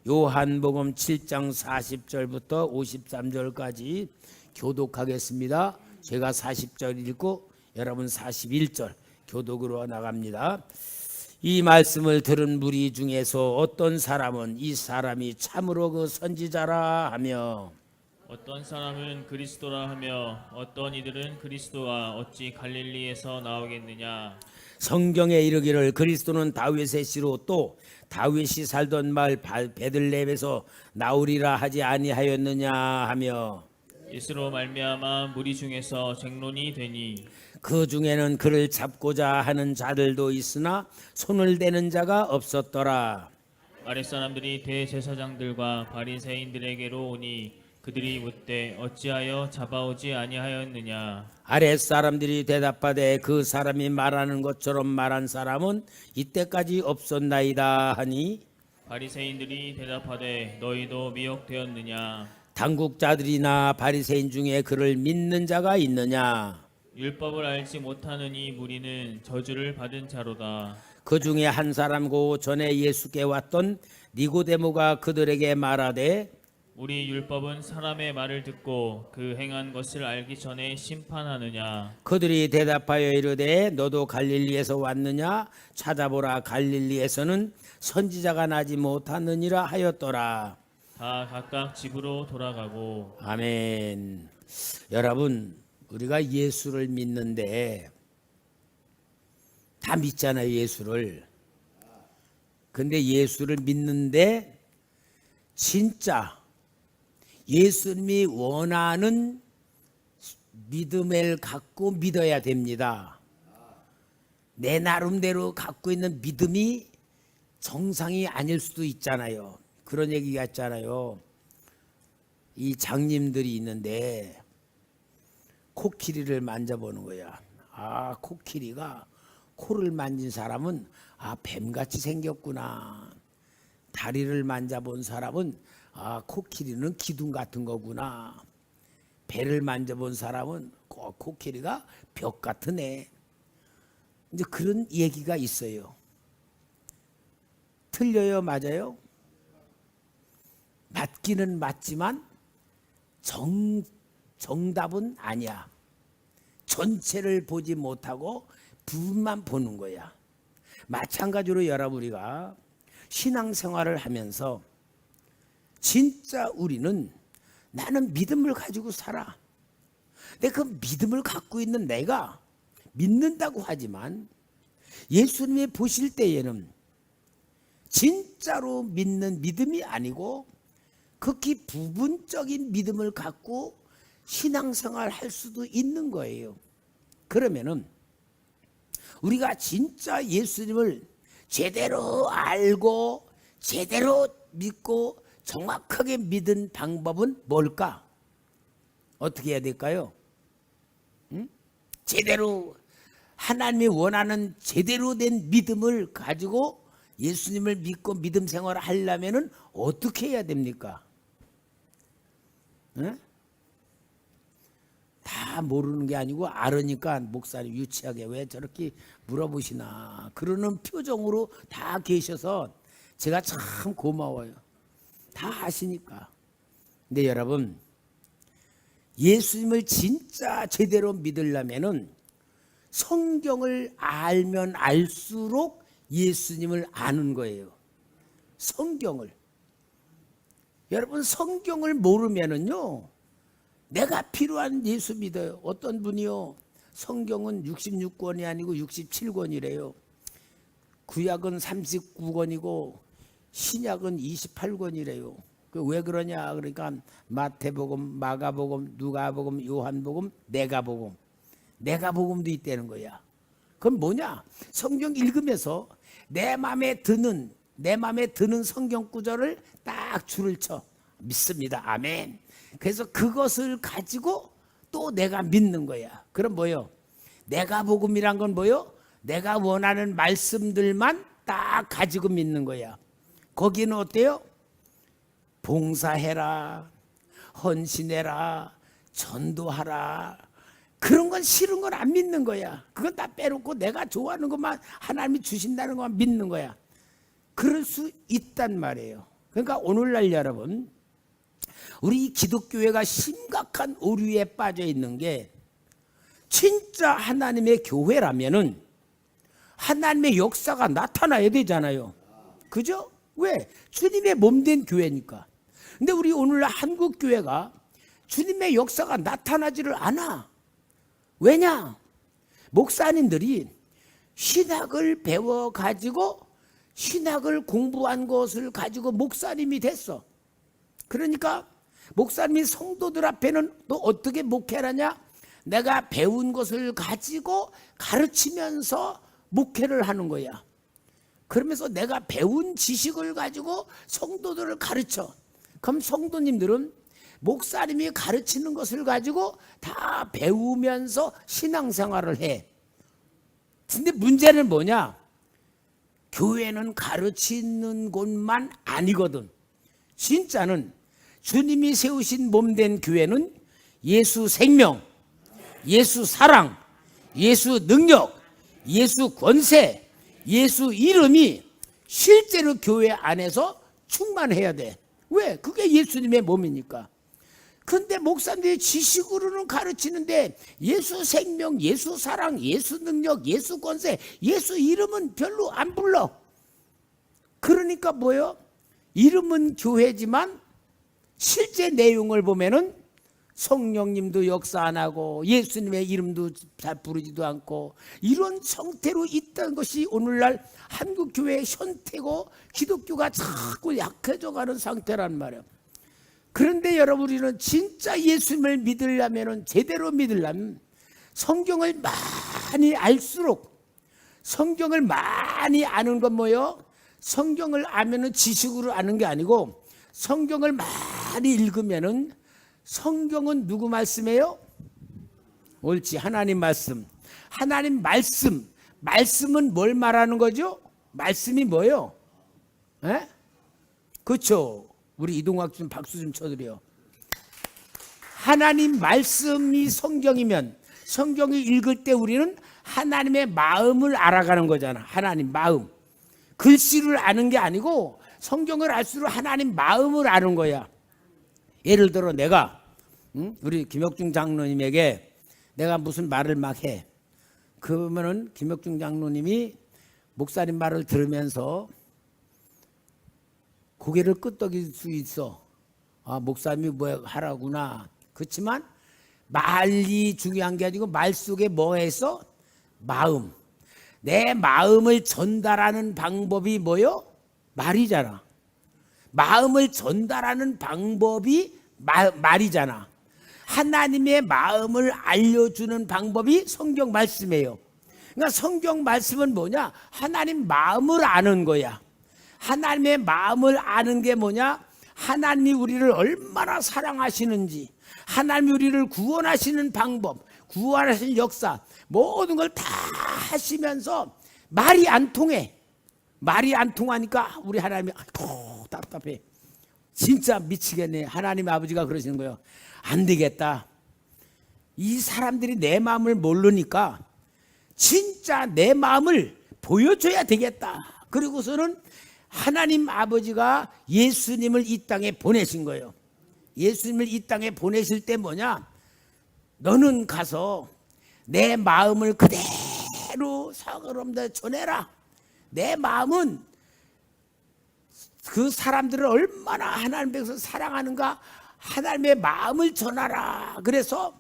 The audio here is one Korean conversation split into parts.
요한복음 7장 40절부터 53절까지 교독하겠습니다. 제가 40절 읽고 여러분 41절 교독으로 나갑니다. 이 말씀을 들은 무리 중에서 어떤 사람은 이 사람이 참으로 그 선지자라 하며, 어떤 사람은 그리스도라 하며 어떤 이들은 그리스도가 어찌 갈릴리에서 나오겠느냐. 성경에 이르기를 그리스도는 다윗의 씨로 또 다윗이 살던 마을 베들레헴에서 나오리라 하지 아니하였느냐 하며, 이스로 말미암아 무리 중에서 쟁론이 되니 그 중에는 그를 잡고자 하는 자들도 있으나 손을 대는 자가 없었더라. 아랫사람들이 대제사장들과 바리새인들에게로 오니 그들이 묻되 어찌하여 잡아오지 아니하였느냐. 아랫사람들이 대답하되 그 사람이 말하는 것처럼 말한 사람은 이때까지 없었나이다 하니, 바리새인들이 대답하되 너희도 미혹되었느냐. 당국자들이나 바리새인 중에 그를 믿는 자가 있느냐. 율법을 알지 못하는 이 무리는 저주를 받은 자로다. 그 중에 한 사람고 전에 예수께 왔던 니고데모가 그들에게 말하되, 우리 율법은 사람의 말을 듣고 그 행한 것을 알기 전에 심판하느냐. 그들이 대답하여 이르되 너도 갈릴리에서 왔느냐. 찾아보라, 갈릴리에서는 선지자가 나지 못하느니라 하였더라. 다 각각 집으로 돌아가고. 아멘. 여러분, 우리가 예수를 믿는데 다 믿잖아요, 예수를. 근데 예수를 믿는데 진짜 예수님이 원하는 믿음을 갖고 믿어야 됩니다. 내 나름대로 갖고 있는 믿음이 정상이 아닐 수도 있잖아요. 그런 얘기가 있잖아요. 이 장님들이 있는데 코끼리를 만져보는 거야. 아, 코끼리가 코를 만진 사람은 뱀같이 생겼구나. 다리를 만져본 사람은 코끼리는 기둥 같은 거구나. 배를 만져본 사람은 코끼리가 벽 같은 애. 이제 그런 얘기가 있어요. 틀려요, 맞아요? 맞기는 맞지만 정답은 아니야. 전체를 보지 못하고 부분만 보는 거야. 마찬가지로 여러분, 우리가 신앙생활을 하면서 진짜 우리는 나는 믿음을 가지고 살아. 근데 그 믿음을 갖고 있는 내가 믿는다고 하지만 예수님이 보실 때에는 진짜로 믿는 믿음이 아니고 극히 부분적인 믿음을 갖고 신앙생활 할 수도 있는 거예요. 그러면은 우리가 진짜 예수님을 제대로 알고 제대로 믿고 정확하게 믿은 방법은 뭘까? 어떻게 해야 될까요? 제대로 하나님이 원하는 제대로 된 믿음을 가지고 예수님을 믿고 믿음 생활을 하려면은 어떻게 해야 됩니까? 다 모르는 게 아니고 알으니까 목사님 유치하게 왜 저렇게 물어보시나 그러는 표정으로 다 계셔서 제가 참 고마워요. 다 아시니까. 근데 여러분, 예수님을 진짜 제대로 믿으려면은 성경을 알면 알수록 예수님을 아는 거예요. 성경을. 여러분, 성경을 모르면은요, 내가 필요한 예수 믿어요. 어떤 분이요, 성경은 66권이 아니고 67권이래요. 구약은 39권이고 신약은 28권이래요. 왜 그러냐? 그러니까 마태복음, 마가복음, 누가복음, 요한복음, 내가복음도 있다는 거야. 그건 뭐냐? 성경 읽으면서 내 마음에 드는 성경 구절을 딱 줄을 쳐 믿습니다. 아멘. 그래서 그것을 가지고 또 내가 믿는 거야. 그럼 뭐요? 내가복음이란 건 뭐요? 내가 원하는 말씀들만 딱 가지고 믿는 거야. 거기는 어때요? 봉사해라, 헌신해라, 전도하라. 그런 건 싫은 건 안 믿는 거야. 그건 다 빼놓고 내가 좋아하는 것만 하나님이 주신다는 것만 믿는 거야. 그럴 수 있단 말이에요. 그러니까 오늘날 여러분, 우리 기독교회가 심각한 오류에 빠져 있는 게, 진짜 하나님의 교회라면은 하나님의 역사가 나타나야 되잖아요. 그죠? 왜? 주님의 몸된 교회니까. 근데 우리 오늘날 한국 교회가 주님의 역사가 나타나지를 않아. 왜냐? 목사님들이 신학을 배워 가지고 신학을 공부한 것을 가지고 목사님이 됐어. 그러니까 목사님이 성도들 앞에는 또 어떻게 목회를 하냐? 내가 배운 것을 가지고 가르치면서 목회를 하는 거야. 그러면서 내가 배운 지식을 가지고 성도들을 가르쳐. 그럼 성도님들은 목사님이 가르치는 것을 가지고 다 배우면서 신앙생활을 해. 근데 문제는 뭐냐? 교회는 가르치는 곳만 아니거든. 진짜는 주님이 세우신 몸된 교회는 예수 생명, 예수 사랑, 예수 능력, 예수 권세, 예수 이름이 실제로 교회 안에서 충만해야 돼. 왜? 그게 예수님의 몸이니까. 근데 목사님들이 지식으로는 가르치는데 예수 생명, 예수 사랑, 예수 능력, 예수 권세, 예수 이름은 별로 안 불러. 그러니까 뭐예요? 이름은 교회지만 실제 내용을 보면은 성령님도 역사 안 하고 예수님의 이름도 잘 부르지도 않고 이런 형태로 있다는 것이 오늘날 한국 교회의 현태고 기독교가 자꾸 약해져 가는 상태란 말이에요. 그런데 여러분, 우리는 진짜 예수님을 믿으려면, 제대로 믿으려면 성경을 많이 알수록, 성경을 많이 아는 건 뭐예요? 성경을 아면은 지식으로 아는 게 아니고 성경을 많이 읽으면은, 성경은 누구 말씀이에요? 옳지, 하나님 말씀. 하나님 말씀. 말씀은 뭘 말하는 거죠? 말씀이 뭐예요? 에? 그렇죠. 우리 이동학 좀 박수 좀 쳐드려요. 하나님 말씀이 성경이면, 성경을 읽을 때 우리는 하나님의 마음을 알아가는 거잖아. 하나님 마음. 글씨를 아는 게 아니고 성경을 알수록 하나님 마음을 아는 거야. 예를 들어 내가 우리 김혁중 장로님에게 내가 무슨 말을 막 해. 그러면은 김혁중 장로님이 목사님 말을 들으면서 고개를 끄덕일 수 있어. 아, 목사님이 뭐 하라구나. 그렇지만 말이 중요한 게 아니고 말 속에 뭐 했어? 마음. 내 마음을 전달하는 방법이 뭐요? 말이잖아. 마음을 전달하는 방법이 말이잖아. 하나님의 마음을 알려주는 방법이 성경 말씀이에요. 그러니까 성경 말씀은 뭐냐? 하나님 마음을 아는 거야. 하나님의 마음을 아는 게 뭐냐? 하나님이 우리를 얼마나 사랑하시는지, 하나님이 우리를 구원하시는 방법, 구원하시는 역사, 모든 걸 다 하시면서 말이 안 통해. 말이 안 통하니까 우리 하나님이 아이고 답답해. 진짜 미치겠네. 하나님 아버지가 그러시는 거예요. 안 되겠다. 이 사람들이 내 마음을 모르니까 진짜 내 마음을 보여줘야 되겠다. 그리고서는 하나님 아버지가 예수님을 이 땅에 보내신 거예요. 예수님을 이 땅에 보내실 때 뭐냐? 너는 가서 내 마음을 그대로 사람들한테 전해라. 내 마음은 그 사람들을 얼마나 하나님 백성 사랑하는가, 하나님의 마음을 전하라. 그래서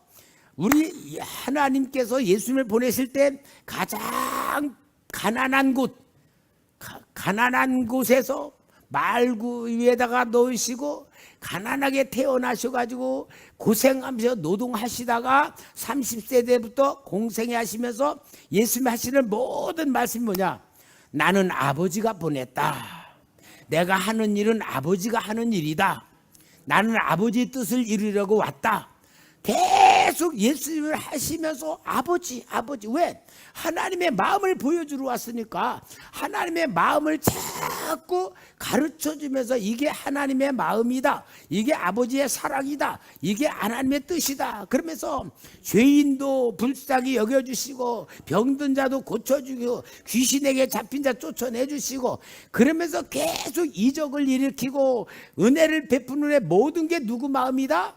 우리 하나님께서 예수님을 보내실 때 가장 가난한 곳에서 말구 위에다가 놓으시고 가난하게 태어나셔가지고 고생하면서 노동하시다가 30세 때부터 공생애 하시면서 예수님이 하시는 모든 말씀이 뭐냐? 나는 아버지가 보냈다. 내가 하는 일은 아버지가 하는 일이다. 나는 아버지의 뜻을 이루려고 왔다. 계속 예수님을 하시면서 아버지 왜? 하나님의 마음을 보여주러 왔으니까 하나님의 마음을 자꾸 가르쳐주면서 이게 하나님의 마음이다, 이게 아버지의 사랑이다, 이게 하나님의 뜻이다 그러면서 죄인도 불쌍히 여겨주시고 병든 자도 고쳐주고 귀신에게 잡힌 자 쫓아내주시고 그러면서 계속 이적을 일으키고 은혜를 베푸는 모든 게 누구 마음이다?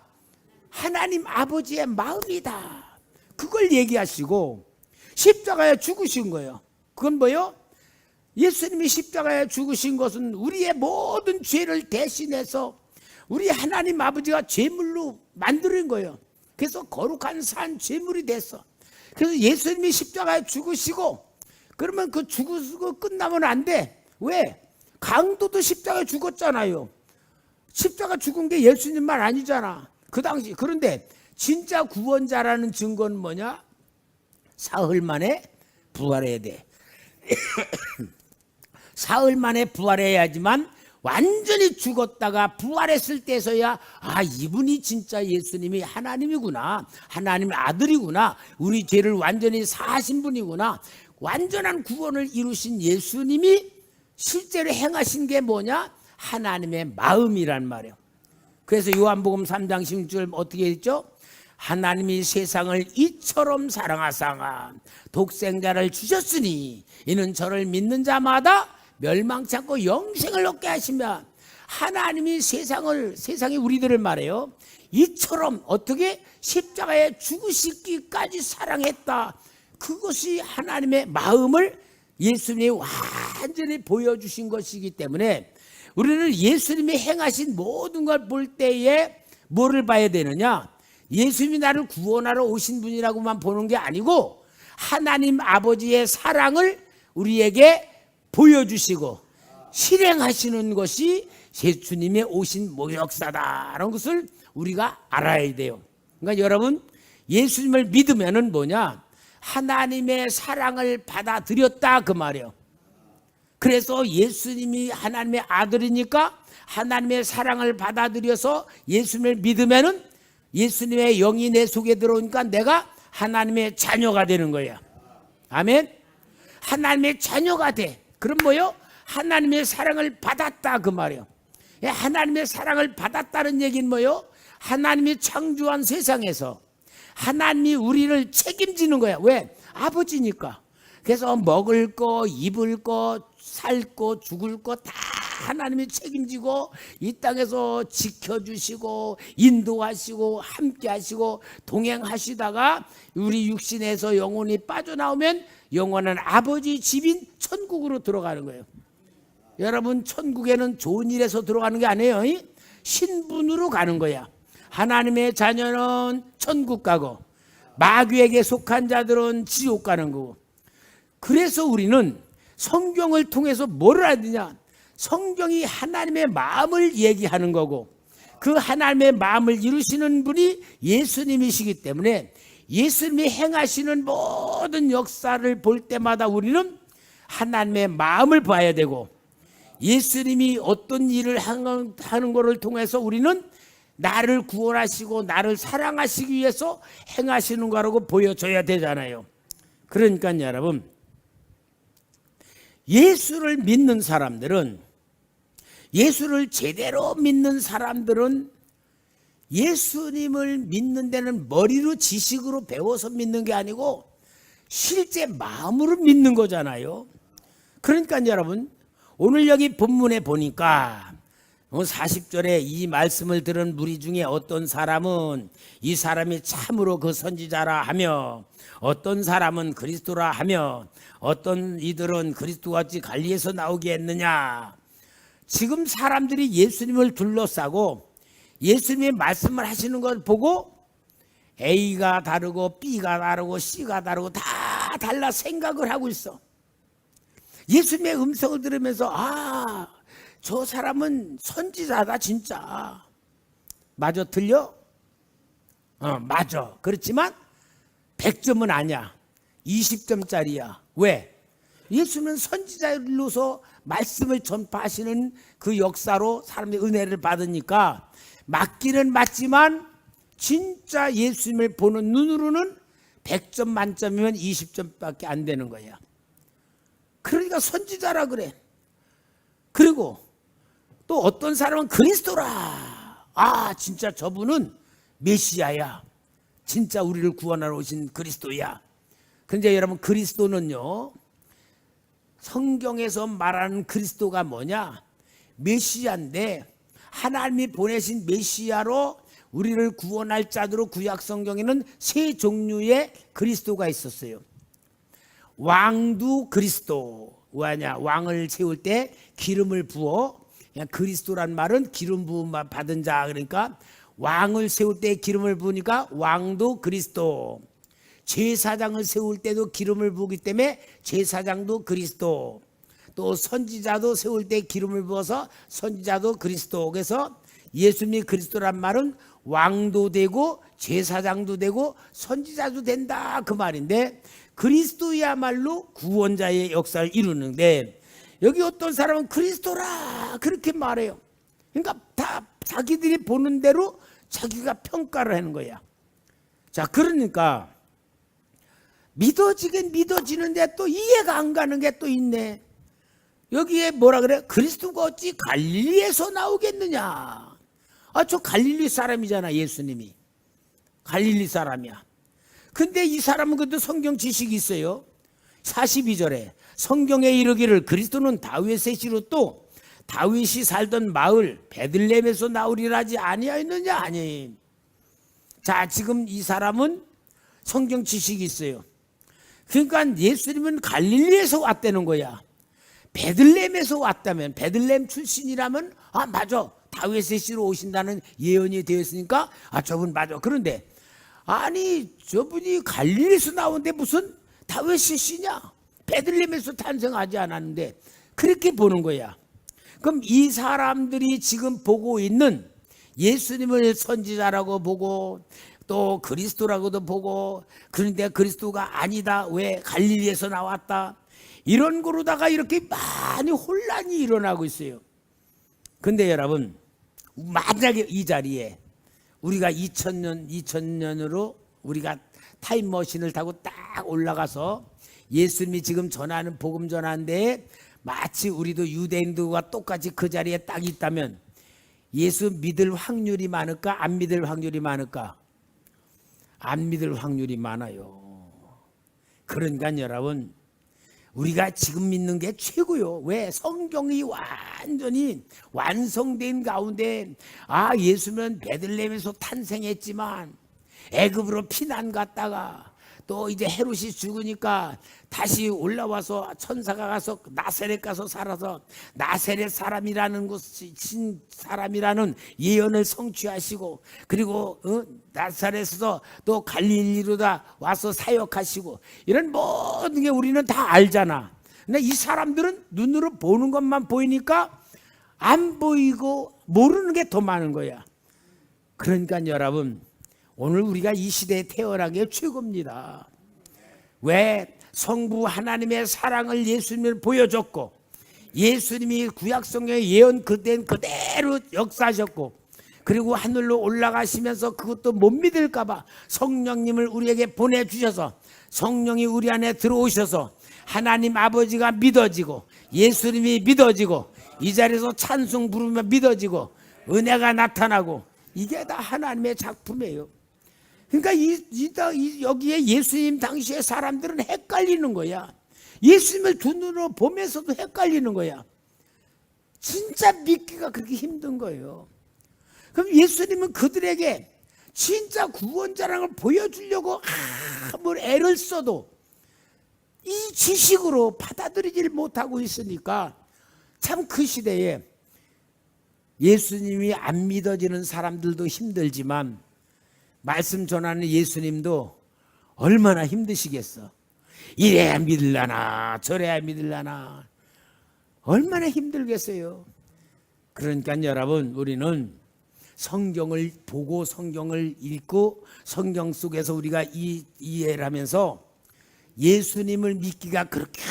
하나님 아버지의 마음이다. 그걸 얘기하시고 십자가에 죽으신 거예요. 그건 뭐요? 예수님이 십자가에 죽으신 것은 우리의 모든 죄를 대신해서 우리 하나님 아버지가 제물로 만드는 거예요. 그래서 거룩한 산 제물이 됐어. 그래서 예수님이 십자가에 죽으시고 그러면 그 죽으시고 끝나면 안 돼. 왜? 강도도 십자가에 죽었잖아요. 십자가 죽은 게 예수님만 아니잖아. 그 당시. 그런데 진짜 구원자라는 증거는 뭐냐? 사흘 만에 부활해야 돼. 사흘 만에 부활해야지만 완전히 죽었다가 부활했을 때서야 이분이 진짜 예수님이 하나님이구나, 하나님의 아들이구나, 우리 죄를 완전히 사하신 분이구나, 완전한 구원을 이루신 예수님이 실제로 행하신 게 뭐냐? 하나님의 마음이란 말이에요. 그래서 요한복음 3장 16절 어떻게 했죠? 하나님이 세상을 이처럼 사랑하사 독생자를 주셨으니 이는 저를 믿는 자마다 멸망치 않고 영생을 얻게 하시며, 하나님이 세상이 우리들을 말해요. 이처럼 어떻게 십자가에 죽으시기까지 사랑했다. 그것이 하나님의 마음을 예수님이 완전히 보여주신 것이기 때문에 우리는 예수님이 행하신 모든 걸 볼 때에 뭐를 봐야 되느냐? 예수님이 나를 구원하러 오신 분이라고만 보는 게 아니고 하나님 아버지의 사랑을 우리에게 보여주시고 실행하시는 것이 예수님의 오신 목역사다라는 것을 우리가 알아야 돼요. 그러니까 여러분, 예수님을 믿으면은 뭐냐? 하나님의 사랑을 받아들였다 그 말이에요. 그래서 예수님이 하나님의 아들이니까 하나님의 사랑을 받아들여서 예수님을 믿으면은 예수님의 영이 내 속에 들어오니까 내가 하나님의 자녀가 되는 거야. 아멘. 하나님의 자녀가 돼. 그럼 뭐요? 하나님의 사랑을 받았다 그 말이에요. 하나님의 사랑을 받았다는 얘기는 뭐요? 하나님이 창조한 세상에서 하나님이 우리를 책임지는 거야. 왜? 아버지니까. 그래서 먹을 거, 입을 거, 살 거, 죽을 거 다 하나님이 책임지고 이 땅에서 지켜주시고 인도하시고 함께하시고 동행하시다가 우리 육신에서 영혼이 빠져나오면 영원한 아버지 집인 천국으로 들어가는 거예요. 여러분, 천국에는 좋은 일에서 들어가는 게 아니에요. 신분으로 가는 거야. 하나님의 자녀는 천국 가고 마귀에게 속한 자들은 지옥 가는 거고. 그래서 우리는 성경을 통해서 뭐를 해야 되냐? 성경이 하나님의 마음을 얘기하는 거고 그 하나님의 마음을 이루시는 분이 예수님이시기 때문에 예수님이 행하시는 모든 역사를 볼 때마다 우리는 하나님의 마음을 봐야 되고 예수님이 어떤 일을 하는 것을 통해서 우리는 나를 구원하시고 나를 사랑하시기 위해서 행하시는 거라고 보여줘야 되잖아요. 그러니까 여러분, 예수를 믿는 사람들은, 예수를 제대로 믿는 사람들은 예수님을 믿는 데는 머리로 지식으로 배워서 믿는 게 아니고 실제 마음으로 믿는 거잖아요. 그러니까 여러분, 오늘 여기 본문에 보니까 40절에 이 말씀을 들은 무리 중에 어떤 사람은 이 사람이 참으로 그 선지자라 하며 어떤 사람은 그리스도라 하며 어떤 이들은 그리스도같이 갈리에서 나오게 했느냐. 지금 사람들이 예수님을 둘러싸고 예수님의 말씀을 하시는 걸 보고 A가 다르고 B가 다르고 C가 다르고 다 달라 생각을 하고 있어. 예수님의 음성을 들으면서 저 사람은 선지자다 진짜. 맞아, 틀려? 맞아. 그렇지만 100점은 아니야. 20점짜리야. 왜? 예수는 선지자로서 말씀을 전파하시는 그 역사로 사람들이 은혜를 받으니까 맞기는 맞지만 진짜 예수님을 보는 눈으로는 100점 만점이면 20점밖에 안 되는 거야. 그러니까 선지자라 그래. 그리고 또 어떤 사람은 그리스도라. 아, 진짜 저분은 메시아야. 진짜 우리를 구원하러 오신 그리스도야. 근데 여러분, 그리스도는요, 성경에서 말하는 그리스도가 뭐냐? 메시아인데, 하나님이 보내신 메시아로 우리를 구원할 자로 구약 성경에는 세 종류의 그리스도가 있었어요. 왕도 그리스도. 왜냐? 왕을 세울 때 기름을 부어. 그냥 그리스도란 말은 기름 부음 받은 자. 그러니까 왕을 세울 때 기름을 부으니까 왕도 그리스도. 제사장을 세울 때도 기름을 부기 때문에 제사장도 그리스도. 또 선지자도 세울 때 기름을 부어서 선지자도 그리스도. 그래서 예수님이 그리스도란 말은 왕도 되고 제사장도 되고 선지자도 된다, 그 말인데, 그리스도야말로 구원자의 역사를 이루는데, 여기 어떤 사람은 그리스도라 그렇게 말해요. 그러니까 다 자기들이 보는 대로 자기가 평가를 하는 거야. 자, 그러니까 믿어지긴 믿어지는데 또 이해가 안 가는 게 또 있네. 여기에 뭐라 그래? 그리스도가 어찌 갈릴리에서 나오겠느냐? 아, 저 갈릴리 사람이잖아, 예수님이. 갈릴리 사람이야. 근데 이 사람은 그래도 성경 지식이 있어요. 42절에 성경에 이르기를 그리스도는 다윗의 씨로 또 다윗이 살던 마을 베들레헴에서 나오리라 하지 아니하였느냐? 아니. 자, 지금 이 사람은 성경 지식이 있어요. 그러니까 예수님은 갈릴리에서 왔다는 거야. 베들레헴에서 왔다면, 베들레헴 출신이라면, 아, 맞아, 다윗의 씨로 오신다는 예언이 되었으니까, 아, 저분 맞아. 그런데 아니, 저분이 갈릴리에서 나오는데 무슨 다윗의 씨냐? 베들레헴에서 탄생하지 않았는데, 그렇게 보는 거야. 그럼 이 사람들이 지금 보고 있는 예수님을 선지자라고 보고 또 그리스도라고도 보고, 그런데 그리스도가 아니다, 왜 갈릴리에서 나왔다, 이런 거로다가 이렇게 많이 혼란이 일어나고 있어요. 근데 여러분, 만약에 이 자리에 우리가 2000년으로 우리가 타임머신을 타고 딱 올라가서 예수님이 지금 전하는 복음 전하는데 마치 우리도 유대인들과 똑같이 그 자리에 딱 있다면 예수 믿을 확률이 많을까? 안 믿을 확률이 많을까? 안 믿을 확률이 많아요. 그러니까 여러분, 우리가 지금 믿는 게 최고요. 왜? 성경이 완전히 완성된 가운데, 아, 예수는 베들레헴에서 탄생했지만 애굽으로 피난 갔다가 또 이제 헤롯이 죽으니까 다시 올라와서 천사가 가서 나사렛 가서 살아서 나사렛 사람이라는 것이 신 사람이라는 예언을 성취하시고, 그리고 나사렛에서 또 갈릴리로다 와서 사역하시고, 이런 모든 게 우리는 다 알잖아. 근데 이 사람들은 눈으로 보는 것만 보이니까 안 보이고 모르는 게 더 많은 거야. 그러니까 여러분, 오늘 우리가 이 시대에 태어난 게 최고입니다. 왜? 성부 하나님의 사랑을 예수님을 보여줬고, 예수님이 구약성경의 예언 그대로 역사하셨고, 그리고 하늘로 올라가시면서 그것도 못 믿을까 봐 성령님을 우리에게 보내주셔서 성령이 우리 안에 들어오셔서 하나님 아버지가 믿어지고 예수님이 믿어지고 이 자리에서 찬송 부르며 믿어지고 은혜가 나타나고, 이게 다 하나님의 작품이에요. 그러니까 여기에 예수님 당시의 사람들은 헷갈리는 거야. 예수님을 두 눈으로 보면서도 헷갈리는 거야. 진짜 믿기가 그렇게 힘든 거예요. 그럼 예수님은 그들에게 진짜 구원자라는 걸 보여주려고 아무리 애를 써도 이 지식으로 받아들이질 못하고 있으니까, 참 그 시대에 예수님이 안 믿어지는 사람들도 힘들지만 말씀 전하는 예수님도 얼마나 힘드시겠어. 이래야 믿을라나 저래야 믿을라나 얼마나 힘들겠어요. 그러니까 여러분, 우리는 성경을 보고 성경을 읽고 성경 속에서 우리가 이해를 하면서 예수님을 믿기가 그렇게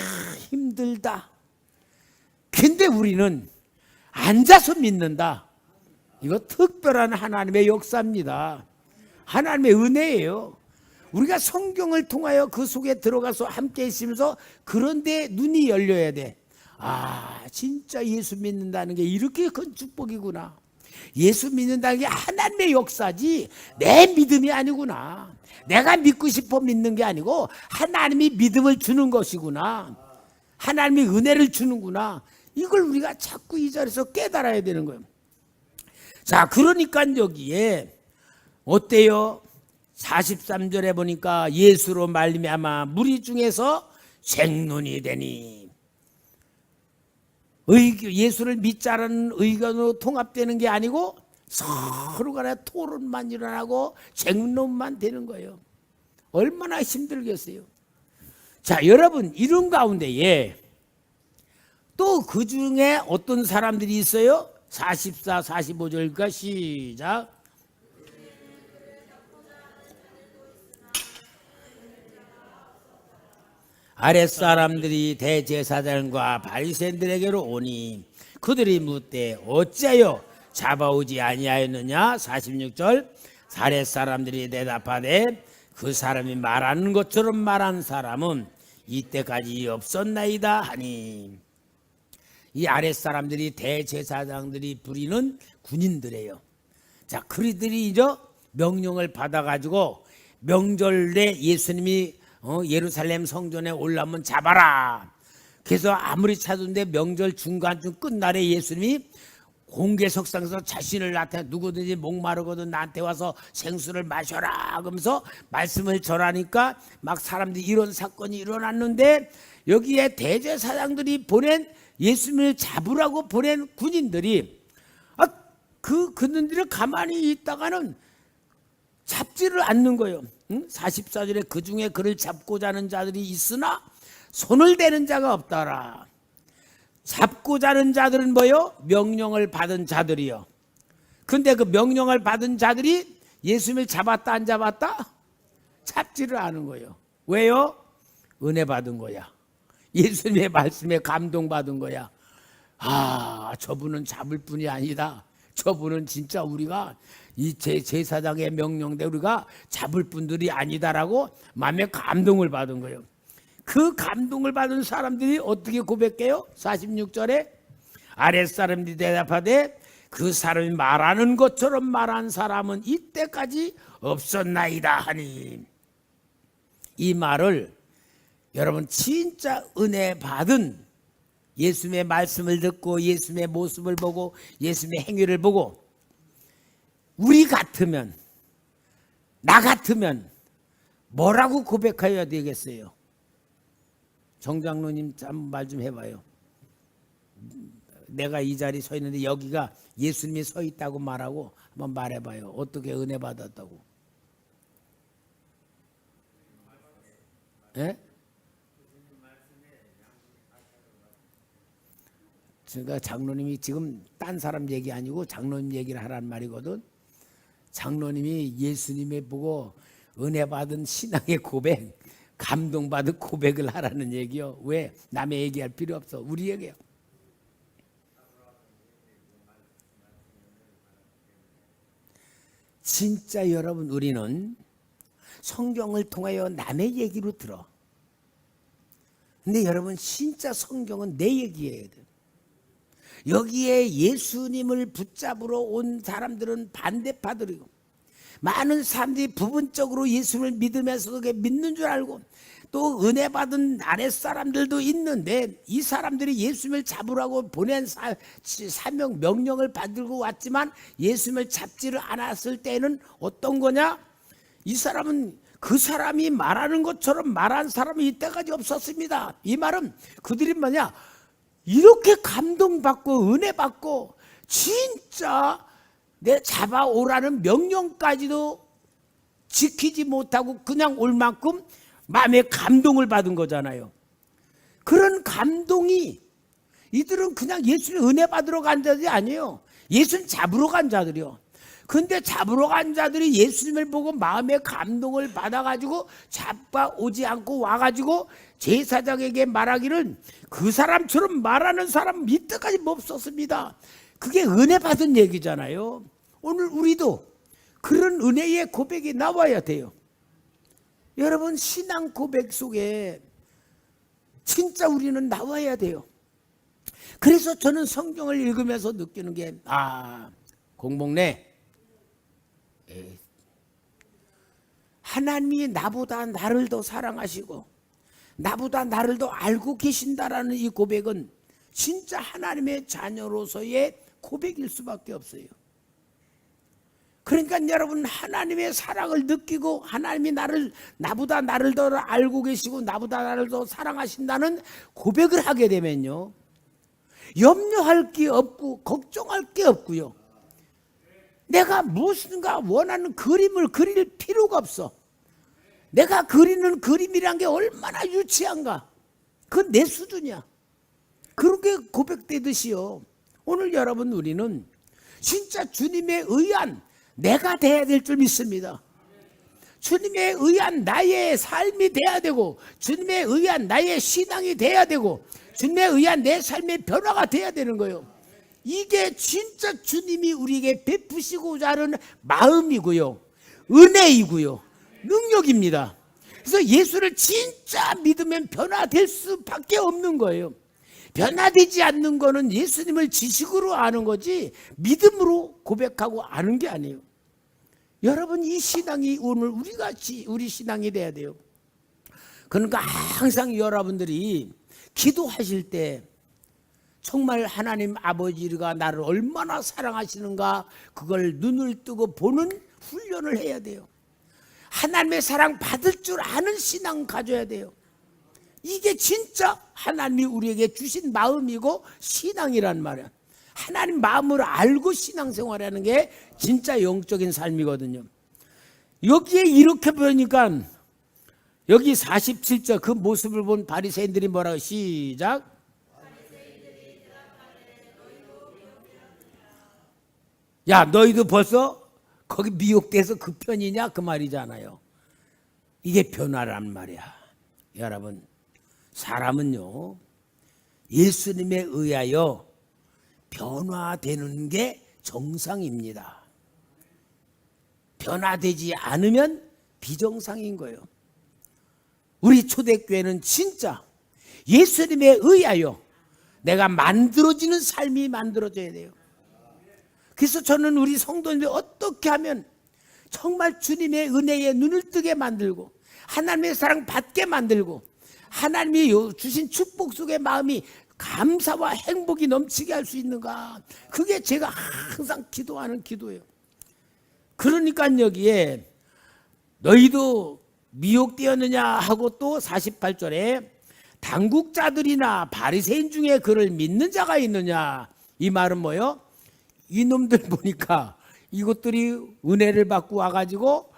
힘들다. 근데 우리는 앉아서 믿는다. 이거 특별한 하나님의 역사입니다. 하나님의 은혜예요. 우리가 성경을 통하여 그 속에 들어가서 함께 있으면서 그런데 눈이 열려야 돼. 아, 진짜 예수 믿는다는 게 이렇게 큰 축복이구나. 예수 믿는다는 게 하나님의 역사지 내 믿음이 아니구나. 내가 믿고 싶어 믿는 게 아니고 하나님이 믿음을 주는 것이구나. 하나님이 은혜를 주는구나. 이걸 우리가 자꾸 이 자리에서 깨달아야 되는 거예요. 자, 그러니까 여기에 어때요? 43절에 보니까 예수로 말미암아 무리 중에서 쟁론이 되니, 예수를 믿자라는 의견으로 통합되는 게 아니고 서로 간에 토론만 일어나고 쟁론만 되는 거예요. 얼마나 힘들겠어요. 자, 여러분, 이런 가운데에 또 그 중에 어떤 사람들이 있어요? 44, 45절과 시작. 아랫사람들이 대제사장과 바리새인들에게로 오니 그들이 묻되 어찌하여 잡아오지 아니하였느냐. 46절. 아랫사람들이 대답하되 그 사람이 말하는 것처럼 말한 사람은 이때까지 없었나이다 하니, 이 아랫사람들이 대제사장들이 부리는 군인들이에요. 자, 그들이 이제 명령을 받아가지고 명절에 예수님이 예루살렘 성전에 올라오면 잡아라. 그래서 아무리 찾은데 명절 중간쯤 끝날에 예수님이 공개석상에서 자신을 나타내 누구든지 목마르거든 나한테 와서 생수를 마셔라 그러면서 말씀을 전하니까 막 사람들이 이런 사건이 일어났는데, 여기에 대제사장들이 보낸 예수님을 잡으라고 보낸 군인들이 그들을 가만히 있다가는 잡지를 않는 거예요. 44절에 그 중에 그를 잡고자 하는 자들이 있으나 손을 대는 자가 없더라. 잡고자 하는 자들은 뭐요? 명령을 받은 자들이요. 근데 그 명령을 받은 자들이 예수님을 잡았다 안 잡았다? 잡지를 않은 거예요. 왜요? 은혜 받은 거야. 예수님의 말씀에 감동받은 거야. 아, 저분은 잡을 뿐이 아니다. 저분은 진짜 우리가 이 제사장의 명령대 우리가 잡을 분들이 아니다라고 마음에 감동을 받은 거예요. 그 감동을 받은 사람들이 어떻게 고백해요? 46절에 아랫사람들이 대답하되 그 사람이 말하는 것처럼 말한 사람은 이때까지 없었나이다 하니, 이 말을 여러분 진짜 은혜 받은, 예수님의 말씀을 듣고 예수님의 모습을 보고 예수님의 행위를 보고 우리 같으면, 나 같으면 뭐라고 고백해야 되겠어요? 정장로님 말 좀 해봐요. 내가 이 자리에 서 있는데 여기가 예수님이 서 있다고 말하고 한번 말해봐요. 어떻게 은혜 받았다고? 예? 그러니까 장로님이 지금 딴 사람 얘기 아니고 장로님 얘기를 하라는 말이거든. 장로님이 예수님에 보고 은혜 받은 신앙의 고백, 감동받은 고백을 하라는 얘기요. 왜? 남의 얘기할 필요 없어. 우리 얘기요. 진짜 여러분, 우리는 성경을 통하여 남의 얘기로 들어. 근데 여러분, 진짜 성경은 내 얘기예요. 여기에 예수님을 붙잡으러 온 사람들은 반대파들이고, 많은 사람들이 부분적으로 예수를 믿으면서도 믿는 줄 알고 또 은혜 받은 아랫사람들도 있는데, 이 사람들이 예수님을 잡으라고 보낸 사명 명령을 받들고 왔지만 예수님을 잡지를 않았을 때는 어떤 거냐? 이 사람은 그 사람이 말하는 것처럼 말한 사람이 이때까지 없었습니다. 이 말은 그들이 뭐냐? 이렇게 감동받고 은혜 받고 진짜 내 잡아오라는 명령까지도 지키지 못하고 그냥 올 만큼 마음에 감동을 받은 거잖아요. 그런 감동이, 이들은 그냥 예수님 은혜 받으러 간 자들이 아니에요. 예수님 잡으러 간 자들이요. 근데 잡으러 간 자들이 예수님을 보고 마음의 감동을 받아가지고 잡아오지 않고 와가지고 제사장에게 말하기를 그 사람처럼 말하는 사람 이때까지 없었습니다. 그게 은혜 받은 얘기잖아요. 오늘 우리도 그런 은혜의 고백이 나와야 돼요. 여러분, 신앙 고백 속에 진짜 우리는 나와야 돼요. 그래서 저는 성경을 읽으면서 느끼는 게, 공복래, 하나님이 나보다 나를 더 사랑하시고 나보다 나를 더 알고 계신다라는 이 고백은 진짜 하나님의 자녀로서의 고백일 수밖에 없어요. 그러니까 여러분, 하나님의 사랑을 느끼고 하나님이 나보다 나를 더 알고 계시고 나보다 나를 더 사랑하신다는 고백을 하게 되면요, 염려할 게 없고 걱정할 게 없고요, 내가 무엇인가 원하는 그림을 그릴 필요가 없어. 내가 그리는 그림이란 게 얼마나 유치한가, 그건 내 수준이야. 그렇게 고백되듯이요, 오늘 여러분, 우리는 진짜 주님에 의한 내가 돼야 될 줄 믿습니다. 주님에 의한 나의 삶이 돼야 되고, 주님에 의한 나의 신앙이 돼야 되고, 주님에 의한 내 삶의 변화가 돼야 되는 거예요. 이게 진짜 주님이 우리에게 베푸시고자 하는 마음이고요, 은혜이고요, 능력입니다. 그래서 예수를 진짜 믿으면 변화될 수밖에 없는 거예요. 변화되지 않는 거는 예수님을 지식으로 아는 거지 믿음으로 고백하고 아는 게 아니에요. 여러분, 이 신앙이 오늘 우리 신앙이 돼야 돼요. 그러니까 항상 여러분들이 기도하실 때 정말 하나님 아버지가 나를 얼마나 사랑하시는가, 그걸 눈을 뜨고 보는 훈련을 해야 돼요. 하나님의 사랑 받을 줄 아는 신앙 가져야 돼요. 이게 진짜 하나님이 우리에게 주신 마음이고 신앙이란 말이야. 하나님 마음을 알고 신앙생활하는 게 진짜 영적인 삶이거든요. 여기에 이렇게 보니까 여기 47절 그 모습을 본 바리새인들이 뭐라고, 시작. 야, 너희도 벌써 거기 미혹돼서 그 편이냐, 그 말이잖아요. 이게 변화란 말이야. 여러분, 사람은요, 예수님에 의하여 변화되는 게 정상입니다. 변화되지 않으면 비정상인 거예요. 우리 초대교회는 진짜 예수님에 의하여 내가 만들어지는 삶이 만들어져야 돼요. 그래서 저는 우리 성도님들 어떻게 하면 정말 주님의 은혜에 눈을 뜨게 만들고 하나님의 사랑 받게 만들고 하나님이 주신 축복 속의 마음이 감사와 행복이 넘치게 할 수 있는가, 그게 제가 항상 기도하는 기도예요. 그러니까 여기에 너희도 미혹되었느냐 하고 또 48절에 당국자들이나 바리새인 중에 그를 믿는 자가 있느냐, 이 말은 뭐예요? 이놈들 보니까 이것들이 은혜를 받고 와가지고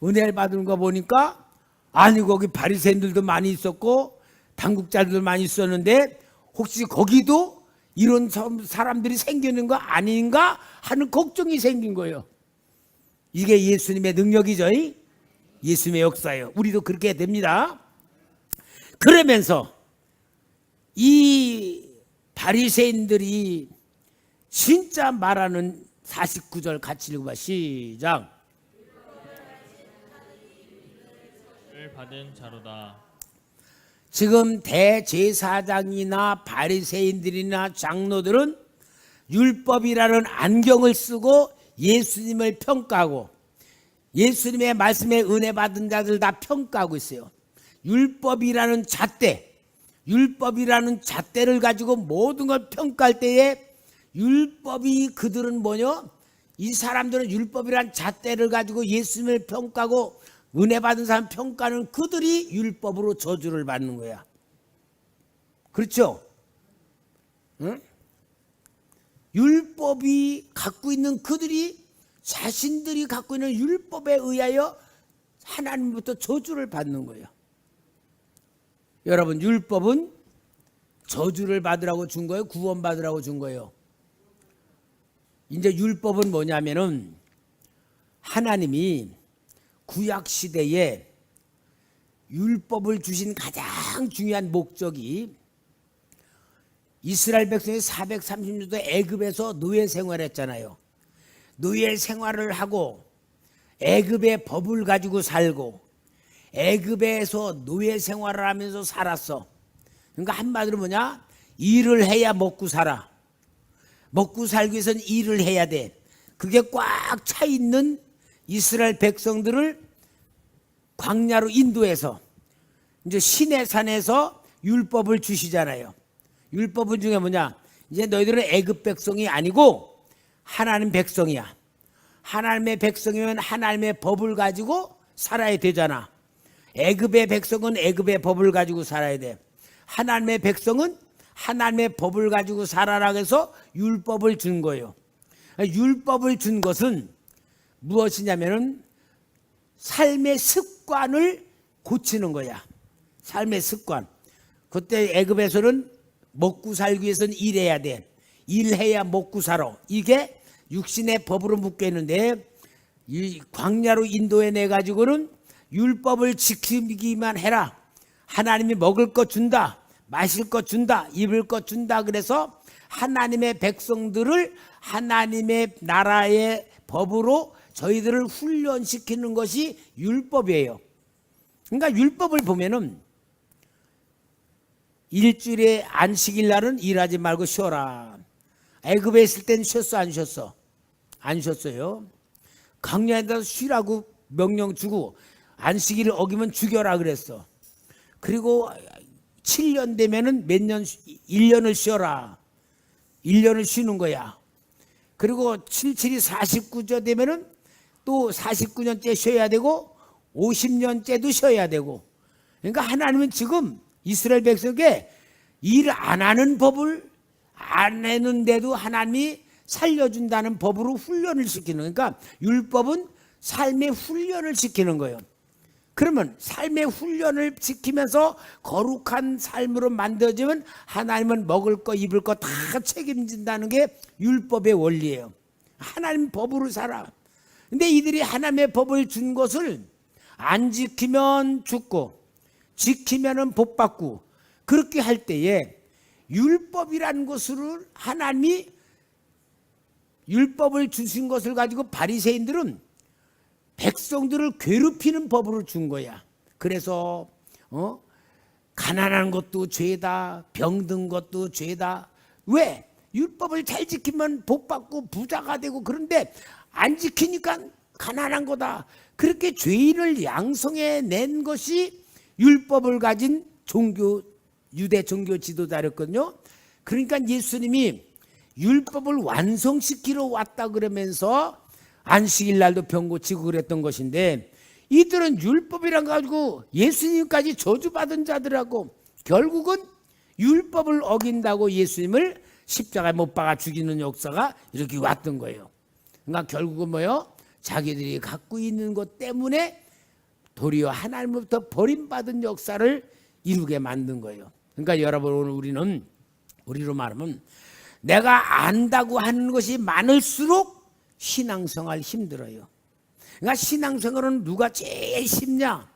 은혜를 받은 거 보니까, 아니 거기 바리새인들도 많이 있었고 당국자들도 많이 있었는데 혹시 거기도 이런 사람들이 생기는 거 아닌가 하는 걱정이 생긴 거예요. 이게 예수님의 능력이죠. 예수님의 역사예요. 우리도 그렇게 됩니다. 그러면서 이 바리새인들이 진짜 말하는 49절 같이 읽어봐. 시작. 받은 자로다. 지금 대제사장이나 바리새인들이나 장로들은 율법이라는 안경을 쓰고 예수님을 평가하고 예수님의 말씀에 은혜 받은 자들 다 평가하고 있어요. 율법이라는 잣대를 가지고 모든 걸 평가할 때에 율법이, 그들은 뭐냐? 이 사람들은 율법이란 잣대를 가지고 예수님을 평가하고 은혜 받은 사람 평가는 그들이 율법으로 저주를 받는 거야. 그렇죠? 응? 율법이 갖고 있는 그들이 자신들이 갖고 있는 율법에 의하여 하나님부터 저주를 받는 거예요. 여러분, 율법은 저주를 받으라고 준 거예요? 구원받으라고 준 거예요? 이제 율법은 뭐냐면은 하나님이 구약 시대에 율법을 주신 가장 중요한 목적이 이스라엘 백성이 430년 동안 애굽에서 노예 생활했잖아요. 노예 생활을 하고 애굽의 법을 가지고 살고 애굽에서 노예 생활을 하면서 살았어. 그러니까 한마디로 뭐냐? 일을 해야 먹고 살아. 먹고 살기 위해서는 일을 해야 돼. 그게 꽉 차 있는 이스라엘 백성들을 광야로 인도해서 이제 시내산에서 율법을 주시잖아요. 율법은 중에 뭐냐? 이제 너희들은 애굽 백성이 아니고 하나님 백성이야. 하나님의 백성이면 하나님의 법을 가지고 살아야 되잖아. 애굽의 백성은 애굽의 법을 가지고 살아야 돼. 하나님의 백성은 하나님의 법을 가지고 살아라 해서 율법을 준 거예요. 율법을 준 것은 무엇이냐면은 삶의 습관을 고치는 거야. 삶의 습관. 그때 애굽에서는 먹고 살기 위해서는 일해야 돼. 일해야 먹고 살아. 이게 육신의 법으로 묶여 있는데 이 광야로 인도해 내 가지고는 율법을 지키기만 해라. 하나님이 먹을 것 준다. 마실 것 준다. 입을 것 준다. 그래서 하나님의 백성들을 하나님의 나라의 법으로 저희들을 훈련시키는 것이 율법이에요. 그러니까 율법을 보면은 일주일에 안식일 날은 일하지 말고 쉬어라. 애굽에 있을 땐 쉬었어 안 쉬었어? 안 쉬었어요. 광야에다 쉬라고 명령 주고 안식일을 어기면 죽여라 그랬어. 그리고 7년 되면은 몇 년 1년을 쉬어라. 1년을 쉬는 거야. 그리고 77이 49조 되면은 또 49년째 쉬어야 되고 50년째도 쉬어야 되고. 그러니까 하나님은 지금 이스라엘 백성에게 일 안 하는 법을 안 했는데도 하나님이 살려준다는 법으로 훈련을 시키는. 그러니까 율법은 삶의 훈련을 시키는 거예요. 그러면 삶의 훈련을 지키면서 거룩한 삶으로 만들어지면 하나님은 먹을 거 입을 거 다 책임진다는 게 율법의 원리예요. 하나님 법으로 살아. 근데 이들이 하나님의 법을 준 것을 안 지키면 죽고 지키면은 복 받고 그렇게 할 때에 율법이라는 것을 하나님이 율법을 주신 것을 가지고 바리새인들은 백성들을 괴롭히는 법으로 준 거야. 그래서 가난한 것도 죄다, 병든 것도 죄다. 왜? 율법을 잘 지키면 복 받고 부자가 되고 그런데 안 지키니까 가난한 거다. 그렇게 죄인을 양성해 낸 것이 율법을 가진 종교, 유대 종교 지도자였거든요. 그러니까 예수님이 율법을 완성시키러 왔다 그러면서 안식일 날도 병 고치고 그랬던 것인데 이들은 율법이란 거 가지고 예수님까지 저주받은 자들하고 결국은 율법을 어긴다고 예수님을 십자가에 못 박아 죽이는 역사가 이렇게 왔던 거예요. 그러니까 결국은 뭐요? 자기들이 갖고 있는 것 때문에 도리어 하나님으로부터 버림받은 역사를 이루게 만든 거예요. 그러니까 여러분 오늘 우리로 말하면 내가 안다고 하는 것이 많을수록 신앙생활 힘들어요. 그러니까 신앙생활은 누가 제일 쉽냐?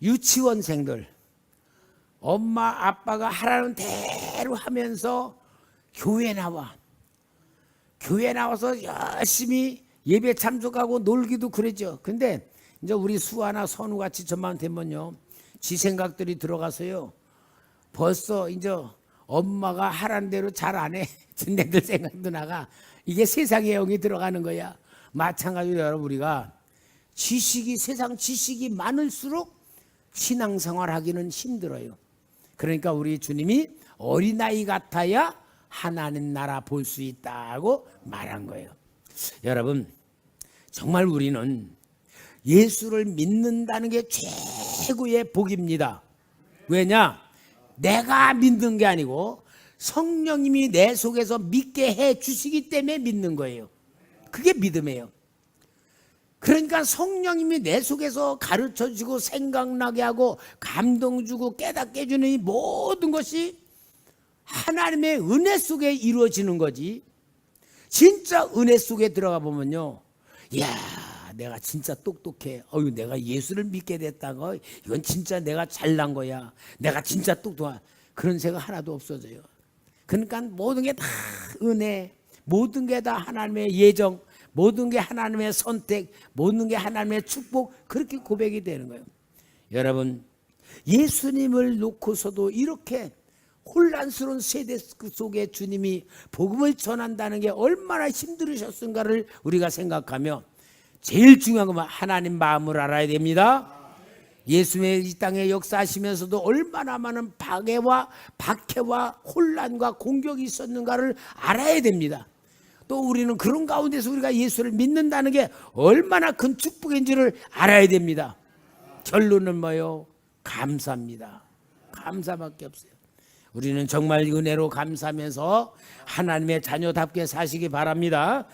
유치원생들. 엄마 아빠가 하라는 대로 하면서 교회 나와. 교회 나와서 열심히 예배 참석하고 놀기도 그러죠. 근데 이제 우리 수아나 선우같이 저만 되면요, 지 생각들이 들어가서요, 벌써 이제 엄마가 하라는 대로 잘 안 해. 진네들 생각도 나가. 이게 세상의 영이 들어가는 거야. 마찬가지로 여러분 우리가 세상 지식이 많을수록 신앙생활 하기는 힘들어요. 그러니까 우리 주님이 어린아이 같아야 하나님 나라 볼 수 있다고 말한 거예요. 여러분 정말 우리는 예수를 믿는다는 게 최고의 복입니다. 왜냐? 내가 믿는 게 아니고 성령님이 내 속에서 믿게 해 주시기 때문에 믿는 거예요. 그게 믿음이에요. 그러니까 성령님이 내 속에서 가르쳐 주고 생각나게 하고 감동 주고 깨닫게 해주는 이 모든 것이 하나님의 은혜 속에 이루어지는 거지. 진짜 은혜 속에 들어가 보면요, 이야 내가 진짜 똑똑해. 내가 예수를 믿게 됐다고. 이건 진짜 내가 잘난 거야. 내가 진짜 똑똑한. 그런 생각 하나도 없어져요. 그러니까 모든 게 다 은혜, 모든 게 다 하나님의 예정, 모든 게 하나님의 선택, 모든 게 하나님의 축복, 그렇게 고백이 되는 거예요. 여러분, 예수님을 놓고서도 이렇게 혼란스러운 세대 속에 주님이 복음을 전한다는 게 얼마나 힘들으셨은가를 우리가 생각하며, 제일 중요한 건 하나님 마음을 알아야 됩니다. 예수님의 이 땅에 역사하시면서도 얼마나 많은 박해와 혼란과 공격이 있었는가를 알아야 됩니다. 또 우리는 그런 가운데서 우리가 예수를 믿는다는 게 얼마나 큰 축복인지를 알아야 됩니다. 결론은 뭐요? 감사합니다. 감사밖에 없어요. 우리는 정말 은혜로 감사하면서 하나님의 자녀답게 사시기 바랍니다.